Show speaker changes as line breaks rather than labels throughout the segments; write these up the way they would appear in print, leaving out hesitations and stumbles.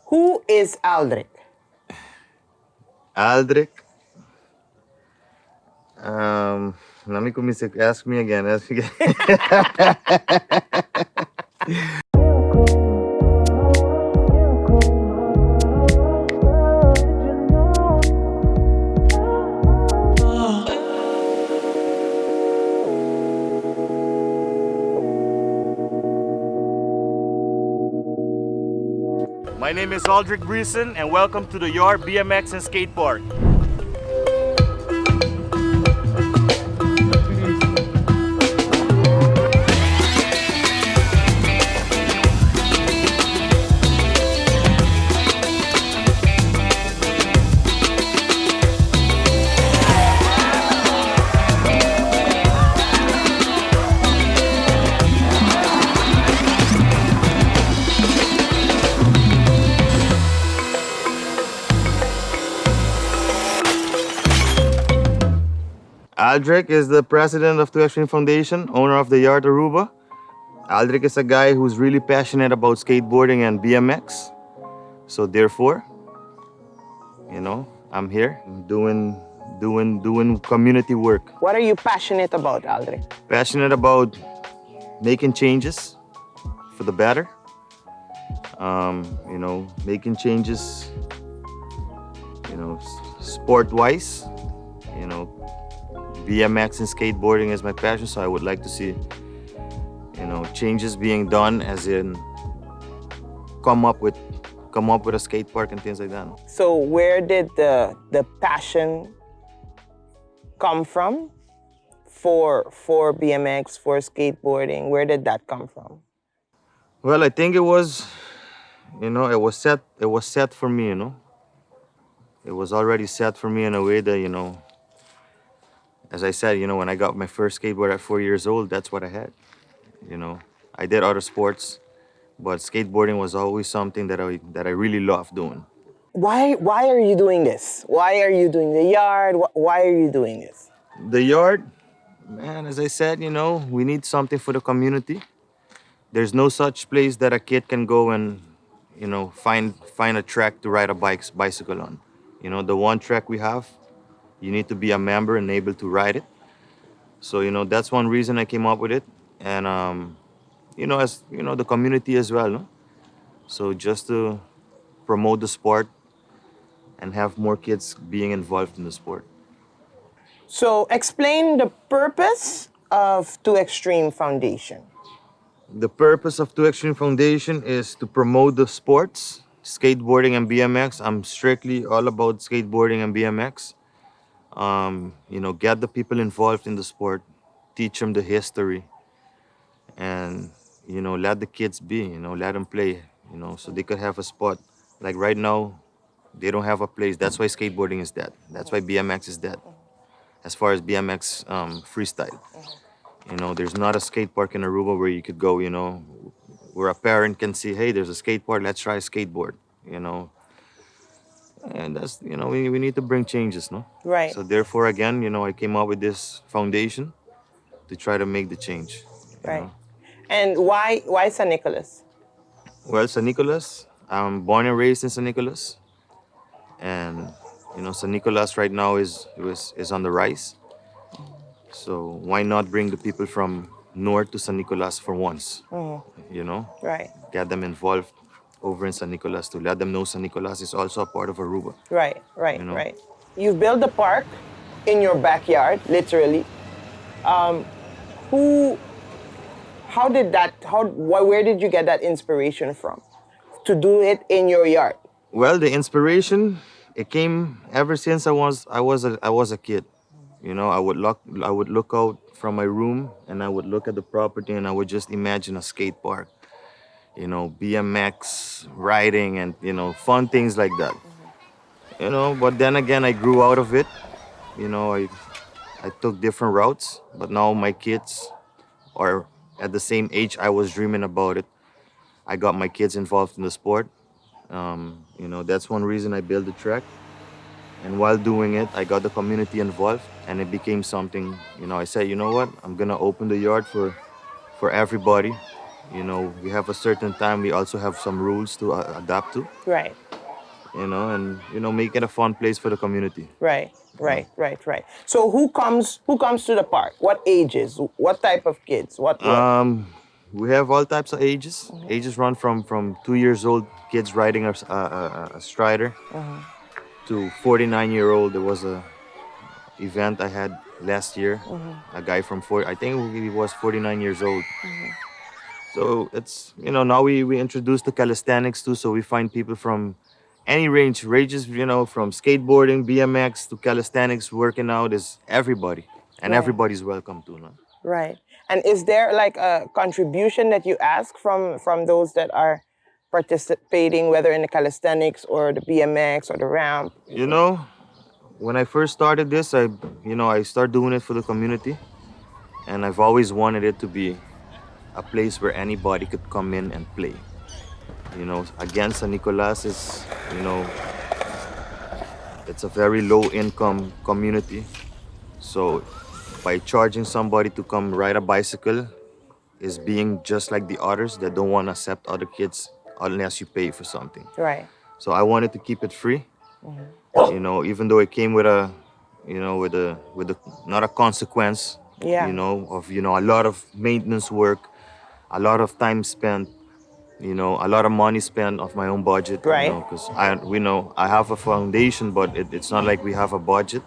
Who is Aldrich?
Aldrich. Let me ask me again. Ask me again. My name is Aldrich Briesen and welcome to the Yard BMX and Skate Park. Aldrich is the president of Two Extreme Foundation, owner of the Yard Aruba. Aldrich is a guy who's really passionate about skateboarding and BMX. So therefore, I'm here doing community work.
What are you passionate about, Aldrich?
Passionate about making changes for the better. Making changes, sport-wise. BMX and skateboarding is my passion, so I would like to see, changes being done, as in come up with a skate park and things like that.
So where did the passion come from for BMX, for skateboarding? Where did that come from?
Well, I think it was set for me, It was already set for me in a way that, as I said, when I got my first skateboard at 4 years old, that's what I had. I did other sports, but skateboarding was always something that I really loved doing.
Why are you doing this? Why are you doing the yard? Why are you doing this?
The yard, man, as I said, we need something for the community. There's no such place that a kid can go and, find a track to ride a bicycle on. The one track we have, you need to be a member and able to ride it. So, that's one reason I came up with it. And, as, the community as well, no? So just to promote the sport and have more kids being involved in the sport.
So explain the purpose of Two Extreme Foundation.
The purpose of Two Extreme Foundation is to promote the sports, skateboarding and BMX. I'm strictly all about skateboarding and BMX. Get the people involved in the sport, teach them the history, and, let the kids be, let them play, so they could have a spot. Like right now, they don't have a place. That's why skateboarding is dead. That's why BMX is dead. As far as BMX freestyle, there's not a skate park in Aruba where you could go, where a parent can see, hey, there's a skate park, let's try a skateboard, And that's, we need to bring changes, no?
Right.
So therefore, again, I came up with this foundation to try to make the change.
Right. And why San Nicolas?
Well, San Nicolas, I'm born and raised in San Nicolas. And, San Nicolas right now is on the rise. So why not bring the people from north to San Nicolas for once?
Right.
Get them involved over in San Nicolas to let them know San Nicolas is also a part of Aruba.
Right. You've built the park in your backyard, literally. Where did you get that inspiration from to do it in your yard?
Well, the inspiration, it came ever since I was a kid. I would look out from my room and I would look at the property and I would just imagine a skate park. BMX, riding, and, fun things like that. But then again, I grew out of it. I took different routes, but now my kids are at the same age I was dreaming about it. I got my kids involved in the sport. That's one reason I built the track. And while doing it, I got the community involved and it became something, I said, you know what, I'm gonna open the yard for everybody. You know, we have a certain time. We also have some rules to adapt to.
Right.
You know, and you know, make it a fun place for the community.
Right. Right. So who comes to the park? What ages? What type of kids? What?
We have all types of ages. Ages run from 2 years old kids riding a strider to 49-year-old. There was a event I had last year. A guy from I think he was 49 years old. So it's, you know, now we introduce the calisthenics too. So we find people from any ranges, you know, from skateboarding, BMX to calisthenics, working out is everybody, and
Right.
everybody's welcome too. No?
Right. And is there like a contribution that you ask from those that are participating, whether in the calisthenics or the BMX or the ramp?
You know, when I first started this, I started doing it for the community, and I've always wanted it to be a place where anybody could come in and play. You know, again, San Nicolas is, you know, it's a very low income community. So by charging somebody to come ride a bicycle is being just like the others that don't want to accept other kids unless you pay for something.
Right.
So I wanted to keep it free. You know, even though it came with a, you know, with a not a consequence.
Yeah.
You know, of, you know, a lot of maintenance work, a lot of time spent, you know, a lot of money spent off my own budget.
Right.
You know, because I have a foundation, but it's not like we have a budget.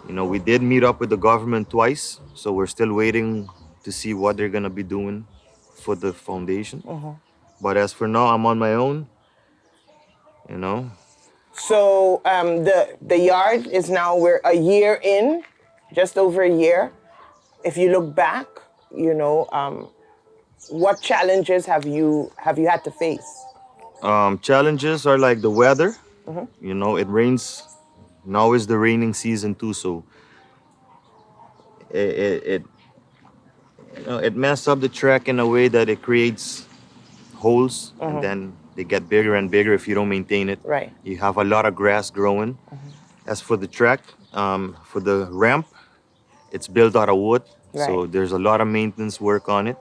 You know, we did meet up with the government twice, so we're still waiting to see what they're gonna be doing for the foundation. But as for now, I'm on my own. You know.
So the yard is now, we're a year in, just over a year. If you look back, you know, what challenges have you had to face?
Challenges are like the weather. You know, it rains. Now is the raining season too, so it you know, it messes up the track in a way that it creates holes, and then they get bigger and bigger if you don't maintain it.
Right.
You have a lot of grass growing. As for the track, for the ramp, it's built out of wood, so
Right.
there's a lot of maintenance work on it.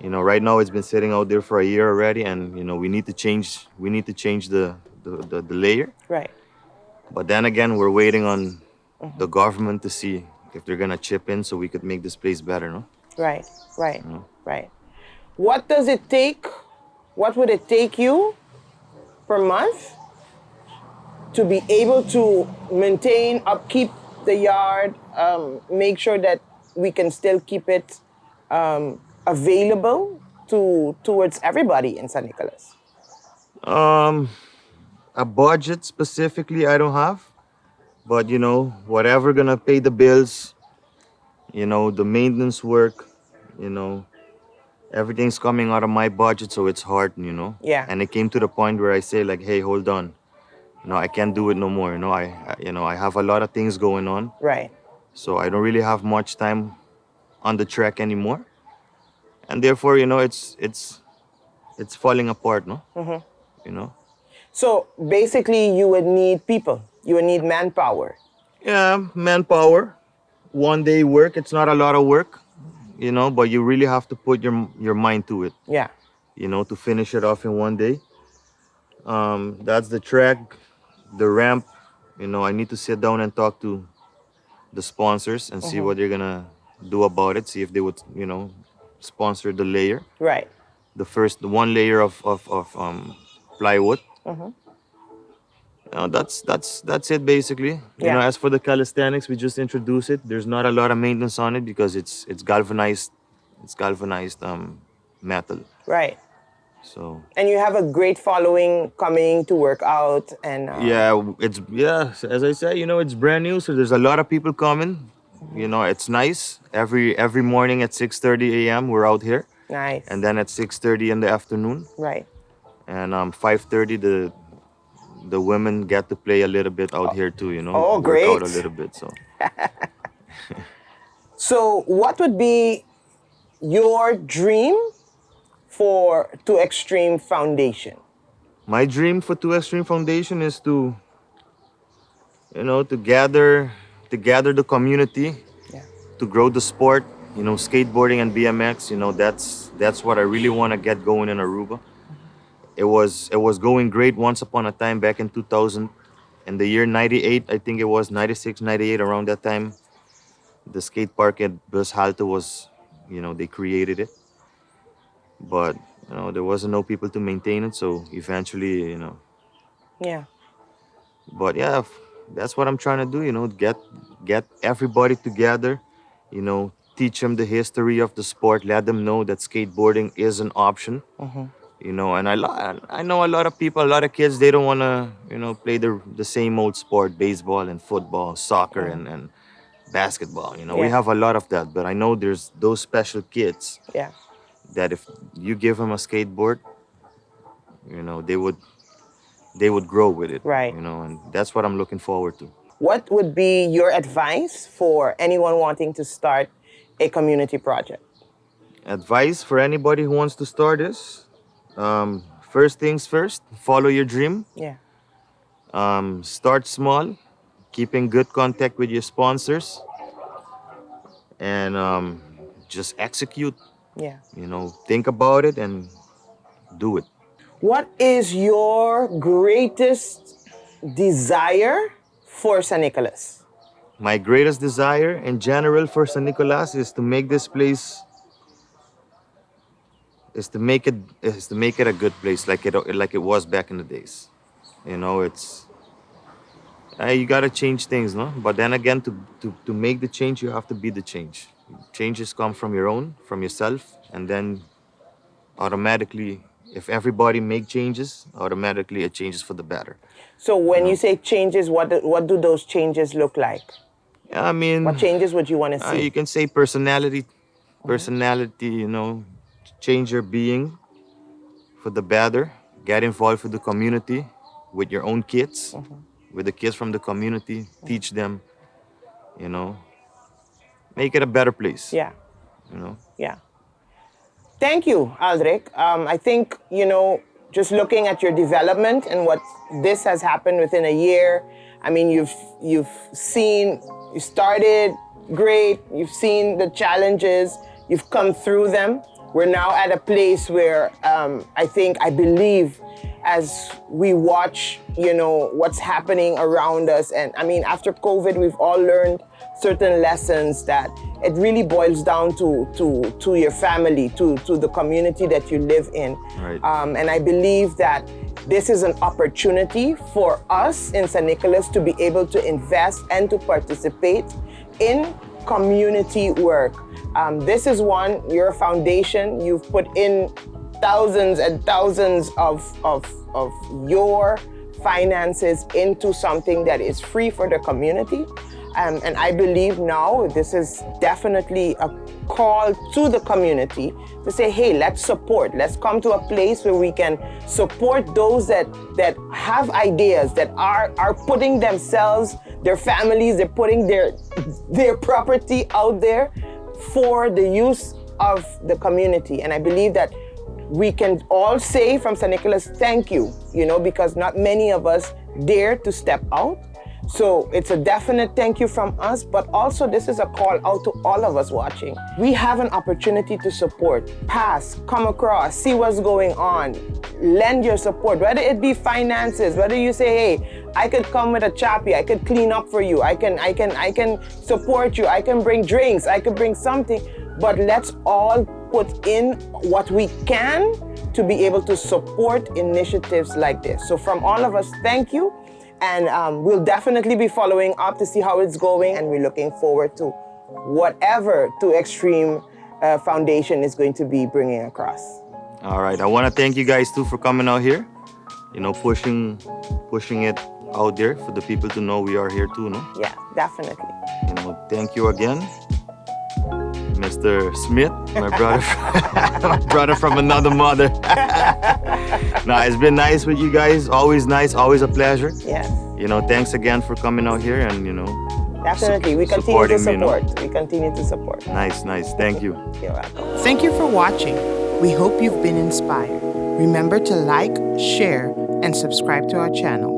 You know, right now it's been sitting out there for a year already, and you know we need to change the layer.
Right.
But then again, we're waiting on the government to see if they're gonna chip in so we could make this place better, no?
Right. Right. What does it take? What would it take you per month to be able to maintain, upkeep the yard, make sure that we can still keep it available towards everybody in San Nicolas?
A budget specifically, I don't have, but you know, whatever gonna pay the bills, you know, the maintenance work, you know, everything's coming out of my budget, so it's hard, you know.
Yeah.
And it came to the point where I say like, hey, hold on, you know, I can't do it no more. You know, I have a lot of things going on,
Right.
so I don't really have much time on the track anymore, and therefore, you know, it's falling apart, no. You know.
So basically, you would need people. You would need manpower.
Yeah, manpower, one day work. It's not a lot of work, you know, but you really have to put your mind to it,
Yeah.
you know, to finish it off in one day. That's the track, the ramp. You know, I need to sit down and talk to the sponsors and see what they're gonna do about it. See if they would, you know, sponsor the layer,
Right.
the one layer of plywood. That's it basically. You know,
Yeah.
as for the calisthenics, we just introduced it. There's not a lot of maintenance on it because it's galvanized. It's galvanized metal.
Right.
So
And you have a great following coming to work out and
as I said, you know, it's brand new, so there's a lot of people coming. You know, it's nice. Every morning at 6:30 a.m. we're out here,
nice.
and then at 6:30 in the afternoon,
Right.
and 5:30 the women get to play a little bit out here too. You know,
Oh,
work out a
great.
little bit. So
So what would be your dream for Two Extreme Foundation?
my dream for Two Extreme Foundation is to, you know, to gather the community,
Yeah.
to grow the sport. You know, skateboarding and BMX. You know, that's That's what I really want to get going in Aruba. It was going great once upon a time back in 2000. In the year 98, I think it was 96, 98, around that time. The skate park at Bus Halto was, they created it. But, there wasn't no people to maintain it. So eventually,
Yeah.
but yeah, that's what I'm trying to do, get everybody together, teach them the history of the sport, let them know that skateboarding is an option. And I know a lot of people, a lot of kids, they don't want to, play the same old sport, baseball and football, soccer and basketball. We
Yeah.
have a lot of that, but I know there's those special kids
Yeah.
that if you give them a skateboard, they would grow with it.
Right.
And that's what I'm looking forward to.
What would be your advice for anyone wanting to start a community project?
Advice for anybody who wants to start is, first things first, follow your dream.
Yeah.
Start small, keep in good contact with your sponsors, and just execute.
Yeah.
Think about it and do it.
What is your greatest desire for San Nicolas?
My greatest desire in general for San Nicolas is to make this place, is to make it a good place like it was back in the days. It's you gotta change things, no? But then again, to make the change, you have to be the change. Changes come from yourself, and then automatically, if everybody make changes, automatically it changes for the better.
So when you say changes, what do those changes look like?
I mean,
What changes would you want to see?
you can say personality, change your being for the better. Get involved with the community, with your own kids, with the kids from the community. Teach them, make it a better place.
Yeah.
You know.
Yeah. Thank you, Aldrich. I think, just looking at your development and what this has happened within a year, I mean, you started great, you've seen the challenges, you've come through them. We're now at a place where I believe as we watch, what's happening around us. And I mean, after COVID, we've all learned certain lessons that it really boils down to your family, to the community that you live in.
Right.
And I believe that this is an opportunity for us in San Nicolas to be able to invest and to participate in community work. This is your foundation. You've put in thousands and thousands of your finances into something that is free for the community. And I believe now this is definitely a call to the community to say, hey, let's support. Let's come to a place where we can support those that have ideas, that are putting themselves, their families, they're putting their property out there for the use of the community. And I believe that we can all say from San Nicolas, thank you, because not many of us dare to step out. So it's a definite thank you from us, but also this is a call out to all of us watching. We have an opportunity to support, pass, come across, see what's going on, lend your support, whether it be finances, whether you say, hey, I could come with a chappy, I could clean up for you, I can support you, I can bring drinks, I could bring something, but let's all put in what we can to be able to support initiatives like this. So from all of us, thank you. And we'll definitely be following up to see how it's going. And we're looking forward to whatever Two Extreme Foundation is going to be bringing across.
All right. I want to thank you guys too for coming out here. Pushing it out there for the people to know we are here too, no?
Yeah, definitely.
Thank you again, Mr. Smith, my brother, my brother from another mother. No, it's been nice with you guys. Always nice, always a pleasure.
Yes.
Thanks again for coming out here and
definitely. We continue to support. We continue to support.
Nice. Thank you.
You're welcome. Thank you for watching. We hope you've been inspired. Remember to like, share, and subscribe to our channel.